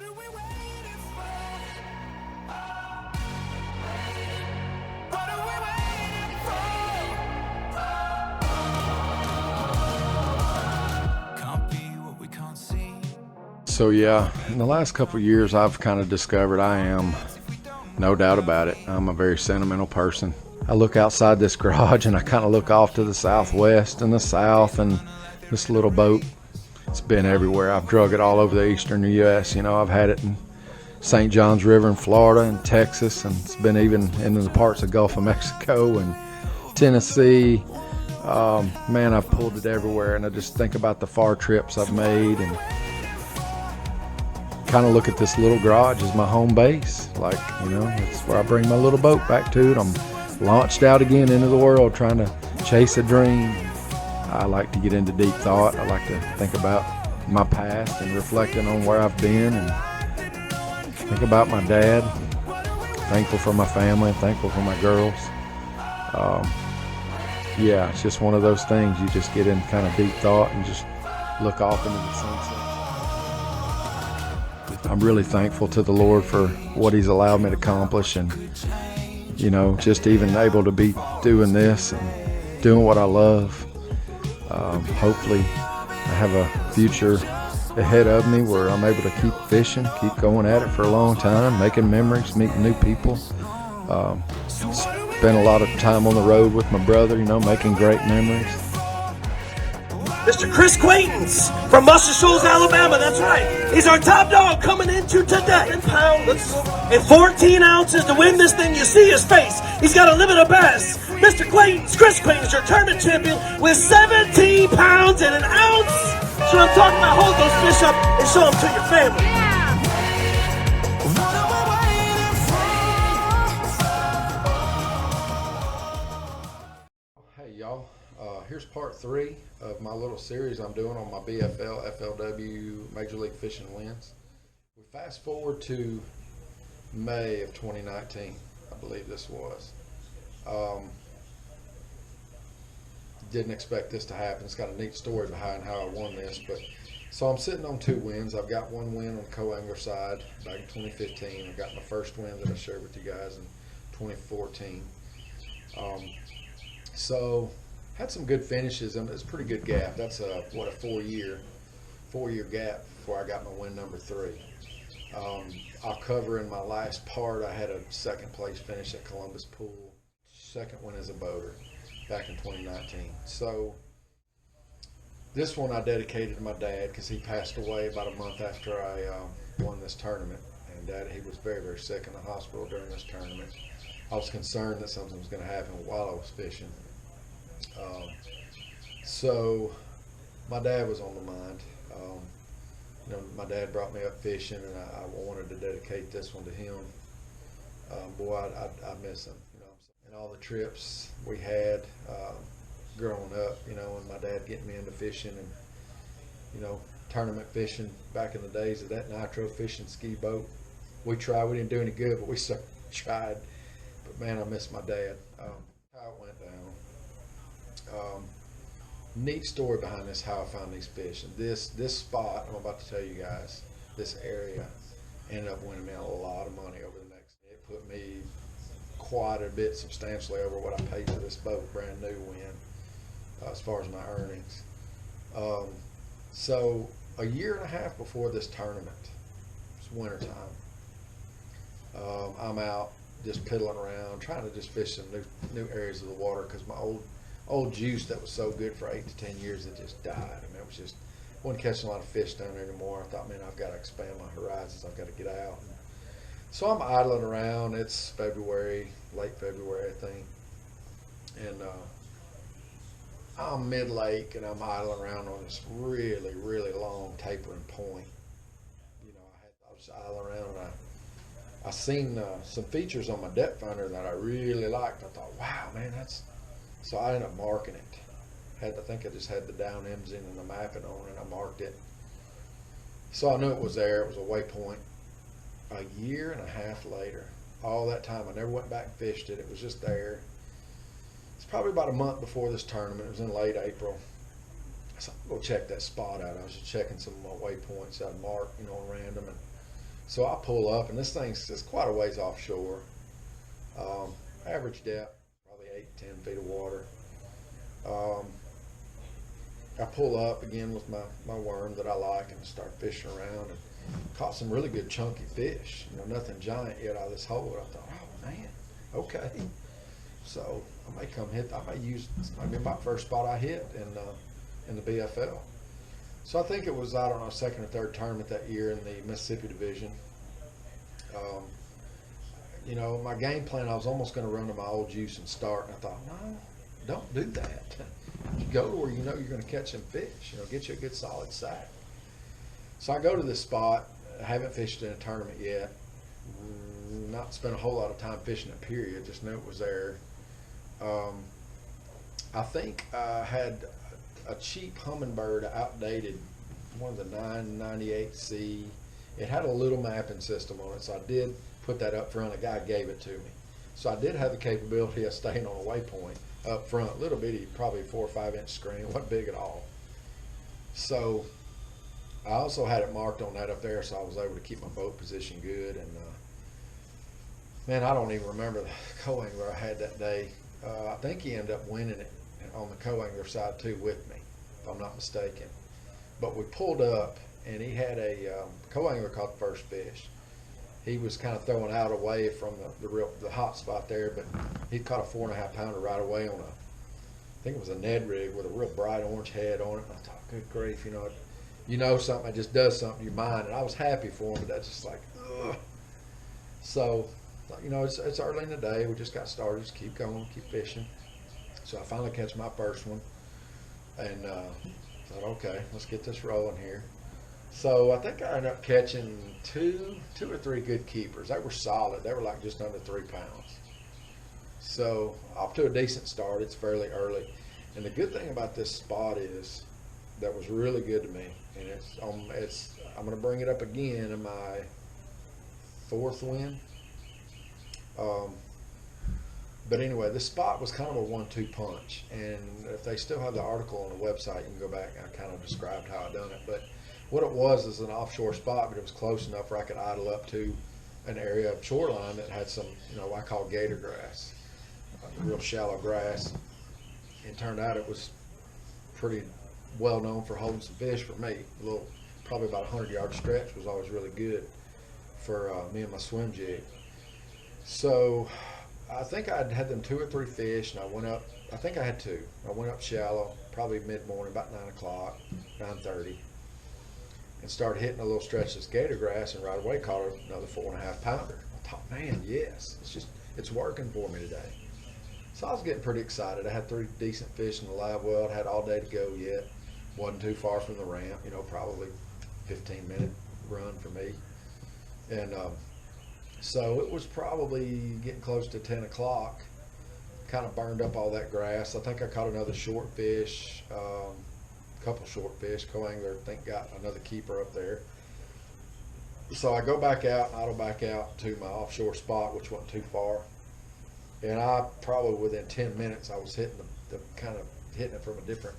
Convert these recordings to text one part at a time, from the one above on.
What are we waiting for? What are we waiting for? Can't be what we can't see. So yeah, in the last couple of years, I've kind of discovered I am, no doubt about it, I'm a very sentimental person. I look outside this garage and I kind of look off to the southwest and the south, and this little boat, it's been everywhere. I've drug it all over the eastern U.S. You know, I've had it in St. Johns River in Florida and Texas, and it's been even into the parts of Gulf of Mexico and Tennessee. Man, I've pulled it everywhere, and I just think about the far trips I've made and kind of look at this little garage as my home base. Like, you know, it's where I bring my little boat back to. I'm launched out again into the world trying to chase a dream. I like to get into deep thought. I like to think about my past and reflecting on where I've been, and think about my dad. Thankful for my family. Thankful for my girls. Yeah, it's just one of those things. You just get in kind of deep thought and just look off into the sunset. I'm really thankful to the Lord for what He's allowed me to accomplish, and, you know, just even able to be doing this and doing what I love. Hopefully I have a future ahead of me where I'm able to keep fishing, keep going at it for a long time, making memories, meeting new people. Spent a lot of time on the road with my brother, you know, making great memories. Mr. Chris Quaintance from Muscle Shoals, Alabama. That's right. He's our top dog coming into today. 10 pounds and 14 ounces to win this thing. You see his face. He's got a limit of bass. Mr. Quaintance, Chris Quaintance, your tournament champion with 17 pounds and an ounce. So I'm talking about hold those fish up and show them to your family. What are we waiting for? Hey y'all, here's part 3 of my little series I'm doing on my BFL, FLW Major League Fishing wins. We fast forward to May of 2019, I believe this was. Didn't expect this to happen. It's got a neat story behind how I won this, but so I'm sitting on 2 wins. I've got 1 win on the co-angler side back in 2015. I got my first win that I shared with you guys in 2014. So had some good finishes, and it's a pretty good gap. That's a 4-year gap before I got my win number 3. I'll cover in my last part. I had a 2nd place finish at Columbus Pool, 2nd win as a boater back in 2019. So this one I dedicated to my dad because he passed away about a month after I won this tournament, and he was very, very sick in the hospital during this tournament. I was concerned that something was going to happen while I was fishing. So my dad was on the mind. You know, my dad brought me up fishing, and I wanted to dedicate this one to him. Boy, I miss him, you know, and all the trips we had growing up, you know, and my dad getting me into fishing, and, you know, tournament fishing back in the days of that nitro fishing ski boat. We didn't do any good, but we tried. But man, I miss my dad. How it went down. Neat story behind this, how I found these fish. And this spot I'm about to tell you guys, this area ended up winning me a lot of money over the next. It put me quite a bit substantially over what I paid for this boat, brand new win, as far as my earnings. So a year and a half before this tournament, it's winter time. I'm out just piddling around, trying to just fish some new areas of the water, because my old juice that was so good for 8 to 10 years, it just died. I mean, wasn't catching a lot of fish down there anymore. I thought, man, I've got to expand my horizons. I've got to get out. And so I'm idling around. It's February, late February, I think, and I'm mid-lake, and I'm idling around on this really, really long tapering point. You know, I was idling around, and I seen some features on my depth finder that I really liked. I thought, wow, man, so I ended up marking it. I think I just had the down M's in and the mapping on it, and I marked it. So I knew it was there. It was a waypoint. A year and a half later, all that time, I never went back and fished it. It was just there. It's probably about a month before this tournament. It was in late April. I said, I'll go check that spot out. I was just checking some waypoints I'd marked, you know, random, and So I pull up, and this thing's just quite a ways offshore. Average depth, probably 8 to 10 feet of water. I pull up again with my worm that I like and start fishing around, and caught some really good chunky fish. Nothing giant yet out of this hole. I thought, oh man, okay. So I may come hit. I may use. This might be my first spot I hit in the BFL. So I think it was, I don't know, second or third tournament that year in the Mississippi division. My game plan, I was almost going to run to my old juice and start, and I thought, no, don't do that. You go to where you're going to catch some fish. Get you a good solid sack. So I go to this spot. I haven't fished in a tournament yet. Not spent a whole lot of time fishing it, period. Just knew it was there. I think I had a cheap Humminbird, outdated, one of the 998C. It had a little mapping system on it, so I did put that up front. A guy gave it to me. So I did have the capability of staying on a waypoint up front. Little bitty, probably 4 or 5 inch screen, wasn't big at all. So I also had it marked on that up there, so I was able to keep my boat position good. And man, I don't even remember the co-angler I had that day. I think he ended up winning it on the co-angler side too with me, if I'm not mistaken. But we pulled up, and he had a co-angler caught the first fish. He was kind of throwing out away from the hot spot there, but he caught a 4.5 pounder right away on I think it was a Ned rig with a real bright orange head on it. And I thought, good grief, something that just does something to your mind. And I was happy for him, but that's just like, ugh. So, it's early in the day. We just got started. Just keep going, keep fishing. So I finally catch my first one, and thought, okay, let's get this rolling here. So I think I ended up catching two or three good keepers. They were solid. They were like just under 3 pounds. So off to a decent start. It's fairly early. And the good thing about this spot is that was really good to me. And I'm going to bring it up again in my 4th win. But anyway, this spot was kind of a 1-2 punch. And if they still have the article on the website, you can go back and I kind of described how I done it. But what it was is an offshore spot, but it was close enough where I could idle up to an area of shoreline that had some, I call gator grass, real shallow grass. It turned out it was pretty well known for holding some fish for me. Probably about a 100-yard stretch was always really good for me and my swim jig. So I think I'd had them 2 or 3 fish, and I went up. I think I had 2. I went up shallow, probably mid-morning, about 9 o'clock, 9:30. And started hitting a little stretch of this gator grass, and right away caught another 4.5 pounder. I thought, man, yes, it's working for me today. So I was getting pretty excited. I had 3 decent fish in the live well. I had all day to go yet. Wasn't too far from the ramp, probably 15-minute run for me. And so it was probably getting close to 10 o'clock. Kind of burned up all that grass. I think I caught another short fish. Couple short fish. Co-angler, I think, got another keeper up there. So I go back out, idle back out to my offshore spot, which wasn't too far. And I probably within 10 minutes, I was hitting hitting it from a different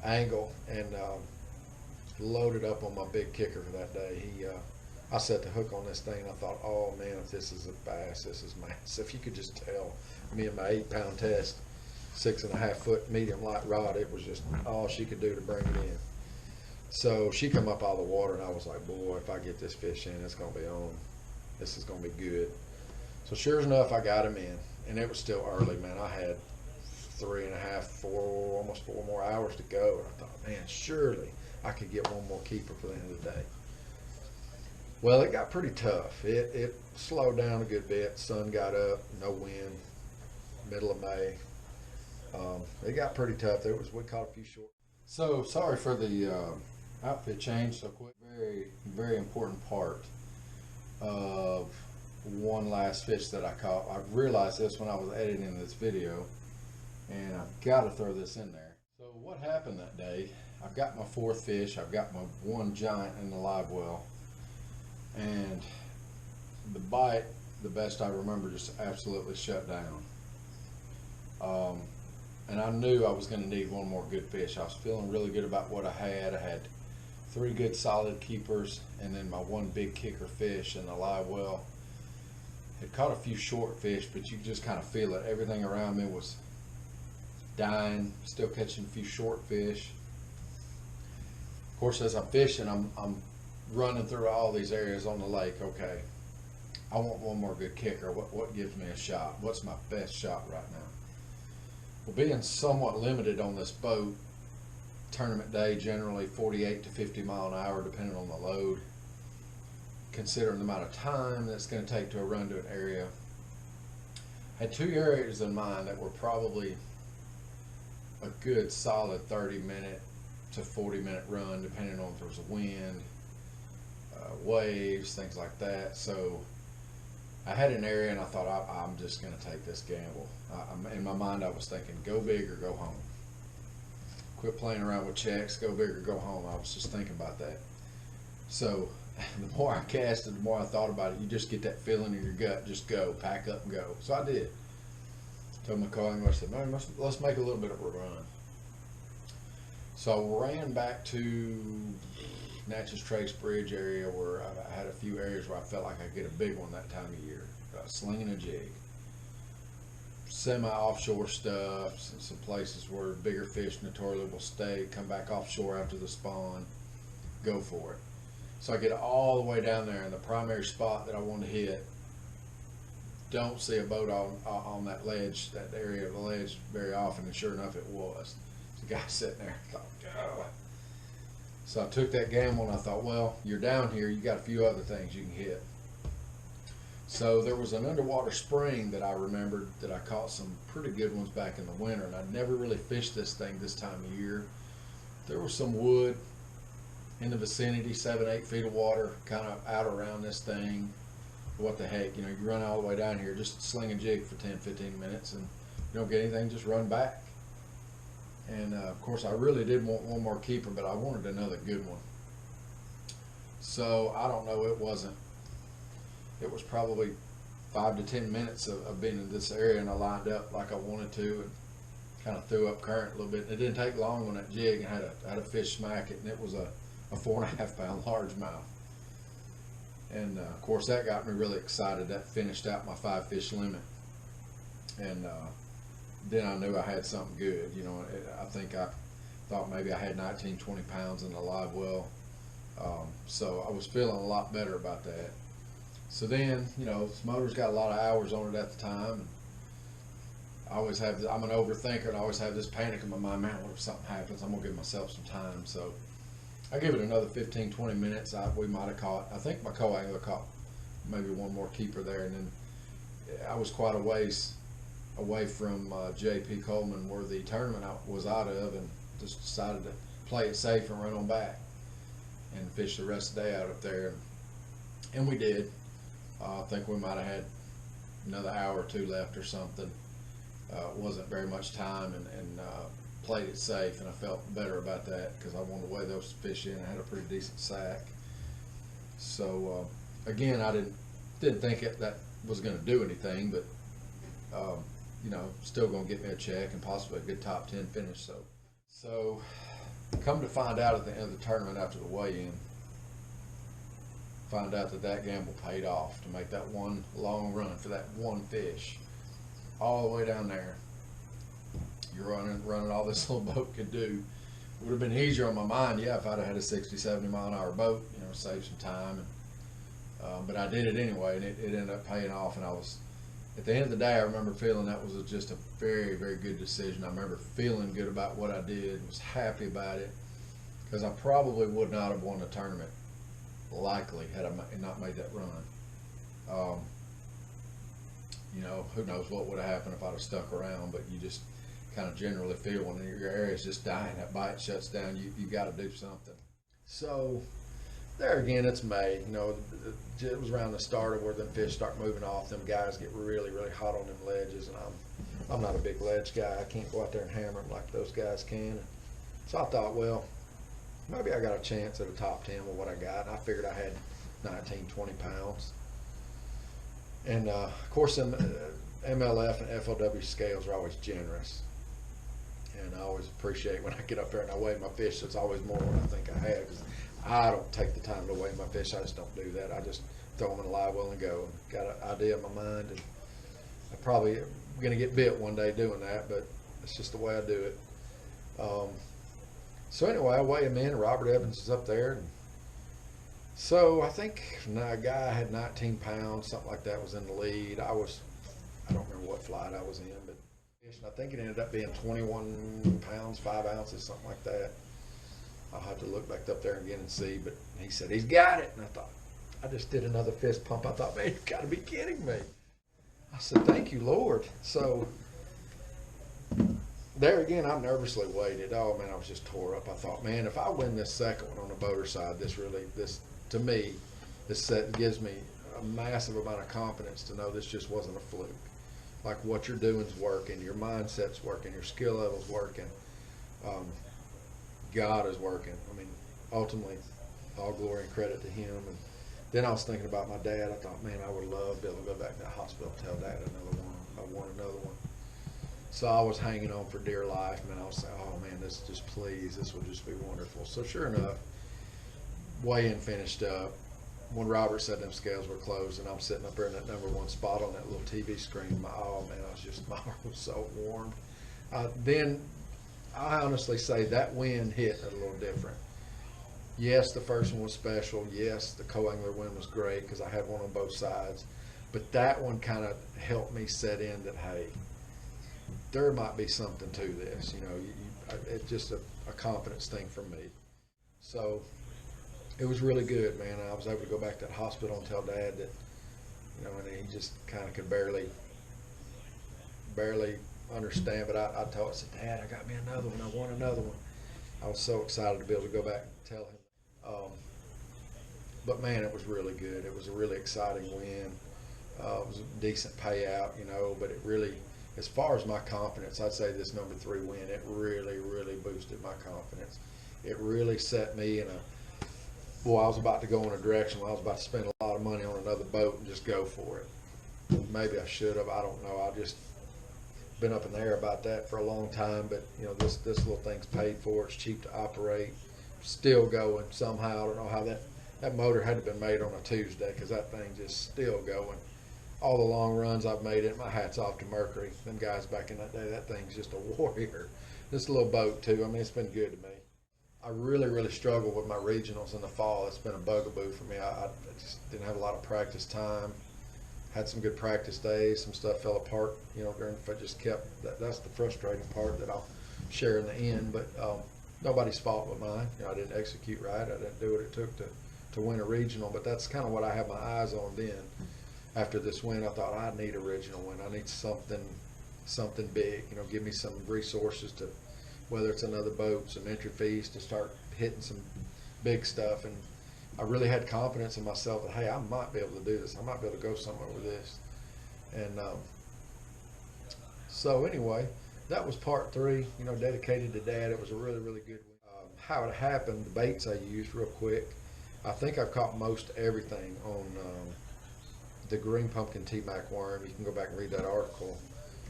angle, and loaded up on my big kicker for that day. I set the hook on this thing, and I thought, oh man, if this is a bass, this is massive. You could just tell me and my 8-pound test, 6.5 foot medium light rod, it was just all she could do to bring it in. So she come up out of the water, and I was like, boy, if I get this fish in, it's going to be on. This is going to be good. So sure enough, I got him in, and it was still early, man. I had 3.5, 4, almost 4 more hours to go. And I thought, man, surely I could get one more keeper for the end of the day. Well, it got pretty tough. It slowed down a good bit. Sun got up, no wind, middle of May. It got pretty tough. We caught a few short. So sorry for the outfit change so quick. Very, very important part of one last fish that I caught. I realized this when I was editing this video, and I've got to throw this in there. So what happened that day, I've got my 4th fish. I've got my 1 giant in the live well, and the bite, the best I remember, just absolutely shut down. And I knew I was going to need one more good fish. I was feeling really good about what I had. I had 3 good solid keepers, and then my 1 big kicker fish in the live well. Had caught a few short fish, but you could just kind of feel it. Everything around me was dying, still catching a few short fish. Of course, as I'm fishing, I'm running through all these areas on the lake. Okay, I want 1 more good kicker. What gives me a shot? What's my best shot right now? Well, being somewhat limited on this boat, tournament day generally 48 to 50 mile an hour depending on the load, considering the amount of time that's going to take to run to an area. I had 2 areas in mind that were probably a good solid 30-minute to 40-minute run, depending on if there was a wind, waves, things like that. So I had an area, and I thought I'm just going to take this gamble. In my mind, I was thinking, go big or go home. Quit playing around with checks, go big or go home. I was just thinking about that. So the more I casted, the more I thought about it. You just get that feeling in your gut, just go, pack up and go. So I did. Told my co-angler, I said, man, let's make a little bit of a run. So I ran back to Natchez Trace Bridge area, where I had a few areas where I felt like I could get a big one that time of year. Slinging a jig. Semi-offshore stuff, some places where bigger fish notoriously will stay, come back offshore after the spawn, go for it. So I get all the way down there in the primary spot that I want to hit. Don't see a boat on that ledge, that area of the ledge very often, and sure enough it was. There's a guy sitting there. I thought, oh. So I took that gamble and I thought, well, you're down here, you got a few other things you can hit. So there was an underwater spring that I remembered that I caught some pretty good ones back in the winter, and I'd never really fished this thing this time of year. There was some wood in the vicinity, 7-8 feet of water kind of out around this thing. What the heck, you know, you run all the way down here, just sling a jig for 10-15 minutes, and you don't get anything, just run back. And of course I really did want 1 more keeper, but I wanted another good one. So I don't know, it was probably 5 to 10 minutes of being in this area, and I lined up like I wanted to and kind of threw up current a little bit. It didn't take long on that jig, and had a fish smack it, and it was a 4.5 pound largemouth. And of course that got me really excited. That finished out my 5 fish limit, and then I knew I had something good. You know, I think I thought maybe I had 19-20 pounds in the live well, so I was feeling a lot better about that. So then, you know, this motor's got a lot of hours on it at the time, and I always have, I'm an overthinker, and I always have this panic in my mind, man, what if something happens? I'm gonna give myself some time. So I give it another 15-20 minutes. We might have caught, I think my co-angler caught maybe 1 more keeper there, and then I was quite a ways away from J.P. Coleman, where the tournament was out of, and just decided to play it safe and run on back and fish the rest of the day out up there. And we did. I think we might have had another hour or 2 left or something. Wasn't very much time, and played it safe, and I felt better about that because I wanted to weigh those fish in. I had a pretty decent sack. So again, I didn't think that was going to do anything, but you know, still going to get me a check and possibly a good top 10 finish. So come to find out at the end of the tournament after the weigh-in, find out that gamble paid off to make that 1 long run for that 1 fish all the way down there. You're running all this little boat could do. It would have been easier on my mind, yeah, if I'd have had a 60-70 mile an hour boat, you know, save some time. And, but I did it anyway, and it ended up paying off. And I was, at the end of the day, I remember feeling that was just a very, very good decision. I remember feeling good about what I did, was happy about it, because I probably would not have won the tournament, likely, had I not made that run. You know, who knows what would have happened if I'd have stuck around, but you just kind of generally feel when your area is just dying, that bite shuts down, you got to do something. So there again, it's May. You know, it was around the start of where them fish start moving off. Them guys get really, really hot on them ledges, and I'm not a big ledge guy. I can't go out there and hammer them like those guys can. So I thought, well, maybe I got a chance at a top 10 with what I got. And I figured I had 19-20 pounds. And of course, them MLF and FLW scales are always generous. And I always appreciate when I get up there and I weigh my fish, so it's always more than I think I have. Because I don't take the time to weigh my fish. I just don't do that. I just throw them in a live well and go. And got an idea in my mind, and I probably going to get bit one day doing that, but it's just the way I do it. So anyway, I weigh him in. Robert Evans is up there. And so I think a guy had 19 pounds, something like that, was in the lead. I don't remember what flight I was in, but I think it ended up being 21 pounds, 5 ounces, something like that. I'll have to look back up there again and see, but he said, he's got it. And I thought, I just did another fist pump. I thought, man, you've got to be kidding me. I said, thank you, Lord. So there again, I nervously waited. Oh, man, I was just tore up. I thought, man, if I win this second one on the boater side, this to me, gives me a massive amount of confidence to know this just wasn't a fluke. Like what you're doing is working, your mindset's working, your skill level's working. God is working. I mean, ultimately, all glory and credit to Him. And then I was thinking about my dad. I thought, man, I would love to be able to go back to the hospital and tell Dad another one. I want another one. So I was hanging on for dear life, man. I was saying, oh man, this would just be wonderful. So sure enough, weigh-in finished up. When Robert said them scales were closed, and I'm sitting up there in that #1 spot on that little TV screen, my heart was so warm. Then I honestly say that win hit a little different. Yes, the first one was special. Yes, the co-angler win was great because I had one on both sides. But that one kind of helped me set in that, hey, there might be something to this. You know, it's just a confidence thing for me. So it was really good, man. I was able to go back to the hospital and tell Dad that, you know, and he just kind of could barely understand. But I said, Dad, I got me another one. I want another one. I was so excited to be able to go back and tell him. But man, it was really good. It was a really exciting win. It was a decent payout, you know, but it really, as far as my confidence, I'd say this #3 win, it really, really boosted my confidence. It really set me in I was about to go in a direction where I was about to spend a lot of money on another boat and just go for it. Maybe I should have, I don't know. I've just been up in the air about that for a long time, but you know, this little thing's paid for. It's cheap to operate, still going somehow. I don't know how that motor had to been made on a Tuesday, because that thing just still going. All the long runs I've made it, my hat's off to Mercury. Them guys back in that day, that thing's just a warrior. This little boat too, I mean, it's been good to me. I really, really struggled with my regionals in the fall. It's been a bugaboo for me. I just didn't have a lot of practice time. Had some good practice days. Some stuff fell apart, you know, if I just kept, that's the frustrating part that I'll share in the end. But nobody's fault but mine. You know, I didn't execute right. I didn't do what it took to win a regional. But that's kind of what I have my eyes on then. After this win, I thought, I need a regional win. I need something big. You know, give me some resources to, whether it's another boat, some entry fees to start hitting some big stuff. And I really had confidence in myself that, hey, I might be able to do this. I might be able to go somewhere with this. And so anyway, that was part 3, you know, dedicated to Dad. It was a really, really good one. How it happened, the baits I used real quick. I think I've caught most everything on the green pumpkin T-Mac worm. You can go back and read that article.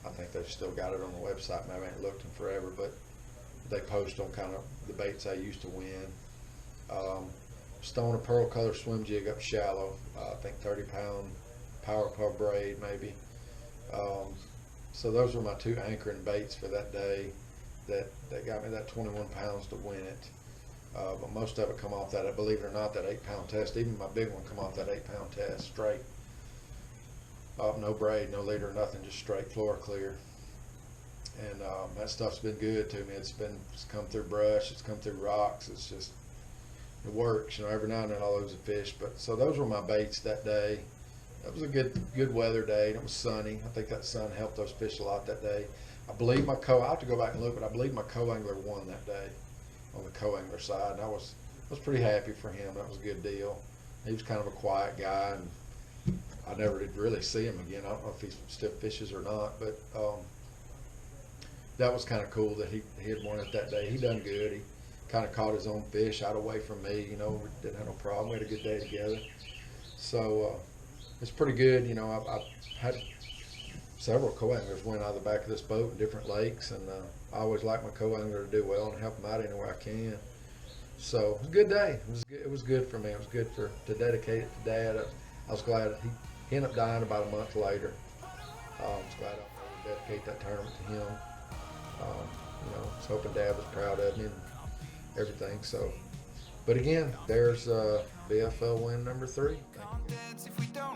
I think they've still got it on the website. Maybe I haven't looked in forever, but they post on kind of the baits I used to win. Stone a pearl color swim jig up shallow. I think 30-pound power puff braid maybe. So those were my 2 anchoring baits for that day that got me that 21 pounds to win it. But most of it come off that, believe it or not, that 8-pound test. Even my big one come off that 8-pound test straight. No braid, no leader, nothing, just straight floor clear. And that stuff's been good to me. It's come through brush, it's come through rocks. It's just, it works. You know, every now and then I'll lose a fish. But so those were my baits that day. That was a good weather day, and it was sunny. I think that sun helped those fish a lot that day. I believe I have to go back and look, but I believe my co-angler won that day on the co-angler side. And I was pretty happy for him. That was a good deal. He was kind of a quiet guy, and I never did really see him again. I don't know if he still fishes or not, but that was kind of cool that he had won it that day. He done good. He kind of caught his own fish out away from me. You know, we didn't have no problem. We had a good day together. So it's pretty good. You know, I've had several co-anglers win out of the back of this boat in different lakes, and I always like my co-angler to do well and help them out any way I can. So it was a good day. It was good for me. It was good to dedicate it to Dad. I was glad he ended up dying about a month later. I was glad I was able to dedicate that tournament to him. I was hoping Dad was proud of me and everything. So, but again, there's BFL win number 3. Thank you. Dance if we don't